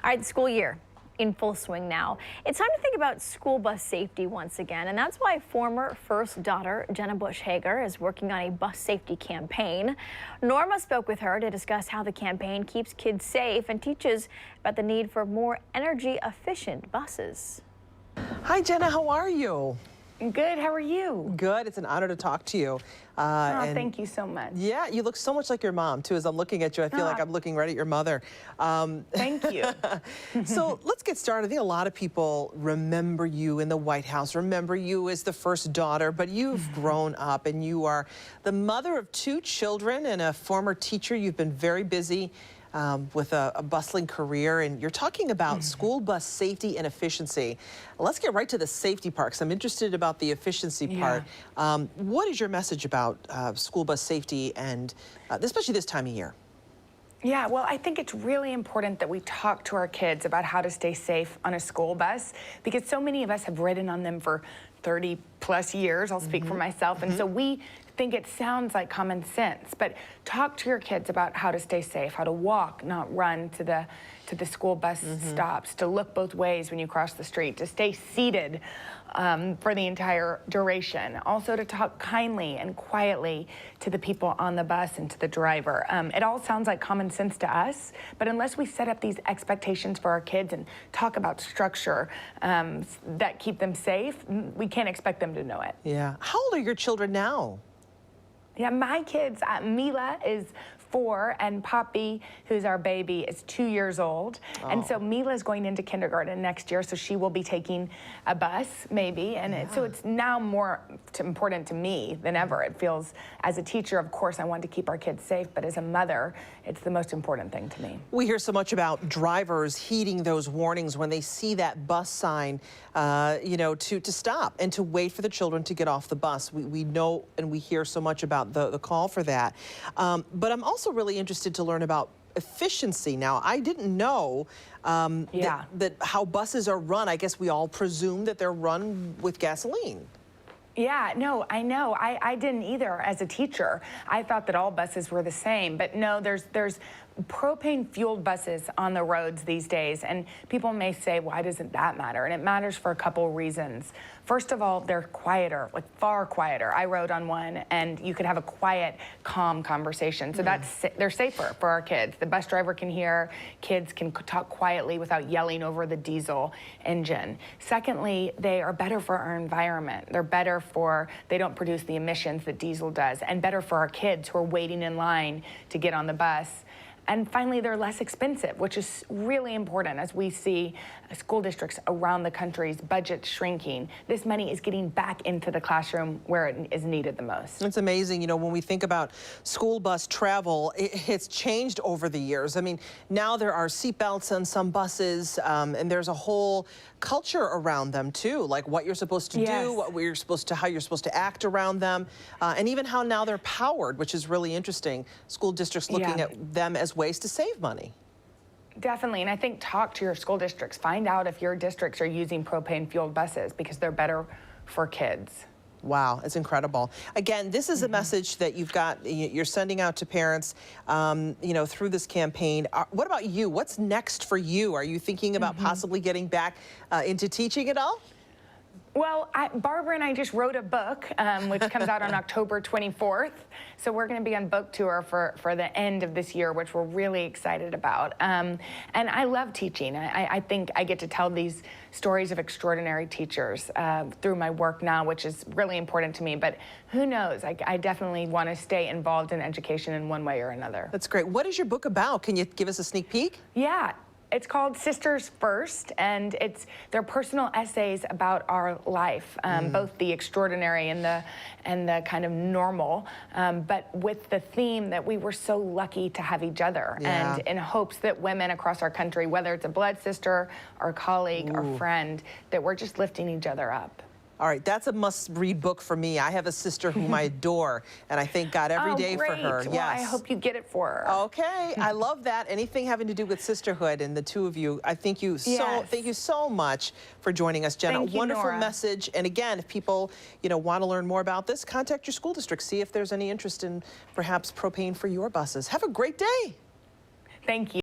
All right, the school year in full swing now. It's time to think about school bus safety once again, and that's why former first daughter Jenna Bush Hager is working on a bus safety campaign. Norma spoke with her to discuss how the campaign keeps kids safe and teaches about the need for more energy efficient buses. Hi Jenna, how are you? Good, how are you? Good, it's an honor to talk to you. Thank you so much. Yeah, you look so much like your mom too. As I'm looking at you, I feel like I'm looking right at your mother. Thank you. So let's get started. I think a lot of people remember you in the White House, remember you as the first daughter, but you've grown up and you are the mother of 2 children and a former teacher. You've been very busy with a bustling career, and you're talking about school bus safety and efficiency. Let's get right to the safety part, because I'm interested about the efficiency part. What is your message about school bus safety, and especially this time of year? Yeah, well, I think it's really important that we talk to our kids about how to stay safe on a school bus, because so many of us have ridden on them for 30 plus years. I'll speak for myself. And so we think it sounds like common sense, but talk to your kids about how to stay safe, how to walk, not run to the school bus stops, to look both ways when you cross the street, to stay seated for the entire duration. Also to talk kindly and quietly to the people on the bus and to the driver. It all sounds like common sense to us, but unless we set up these expectations for our kids and talk about structure that keep them safe, we can't expect them to know it. Yeah. How old are your children now? Yeah, my kids, Mila is 4 and Poppy, who's our baby, is 2 years old. And so Mila's going into kindergarten next year, so she will be taking a bus maybe. And so it's now more important to me than ever. It feels, as a teacher, of course, I want to keep our kids safe, but as a mother, it's the most important thing to me. We hear so much about drivers heeding those warnings when they see that bus sign, you know, to stop and to wait for the children to get off the bus. We know and we hear so much about the call for that. But I'm also really interested to learn about efficiency. Now, I didn't know that how buses are run. I guess we all presume that they're run with gasoline. Yeah, no, I know. I didn't either as a teacher. I thought that all buses were the same, but no, there's propane-fueled buses on the roads these days, and people may say, why doesn't that matter? And it matters for a couple reasons. First of all, they're quieter, like far quieter. I rode on one, and you could have a quiet, calm conversation. So they're safer for our kids. The bus driver can hear, kids can talk quietly without yelling over the diesel engine. Secondly, they are better for our environment. They're better they don't produce the emissions that diesel does, and better for our kids who are waiting in line to get on the bus. And finally, they're less expensive, which is really important as we see school districts around the country's budget shrinking. This money is getting back into the classroom where it is needed the most. It's amazing, you know, when we think about school bus travel, it's changed over the years. I mean, now there are seatbelts on some buses, and there's a whole culture around them too, like what you're supposed to do, how you're supposed to act around them, and even how now they're powered, which is really interesting. School districts looking at them as ways to save money. Definitely, and I think talk to your school districts. Find out if your districts are using propane-fueled buses, because they're better for kids. Wow, it's incredible. Again, this is a message that you're sending out to parents, you know, through this campaign. What about you? What's next for you? Are you thinking about possibly getting back into teaching at all? Well, Barbara and I just wrote a book, which comes out on October 24th. So we're going to be on book tour for the end of this year, which we're really excited about. And I love teaching. I think I get to tell these stories of extraordinary teachers through my work now, which is really important to me. But who knows? I definitely want to stay involved in education in one way or another. That's great. What is your book about? Can you give us a sneak peek? Yeah. It's called Sisters First, and they're personal essays about our life, both the extraordinary and the kind of normal, but with the theme that we were so lucky to have each other, and in hopes that women across our country, whether it's a blood sister or colleague or friend, that we're just lifting each other up. All right, that's a must-read book for me. I have a sister whom I adore, and I thank God every day for her. Well, I hope you get it for her. Okay, I love that. Anything having to do with sisterhood and the two of you, I thank you so much for joining us, Jenna. Thank you, wonderful Nora. Message. And again, if people, you know, want to learn more about this, contact your school district. See if there's any interest in perhaps propane for your buses. Have a great day. Thank you.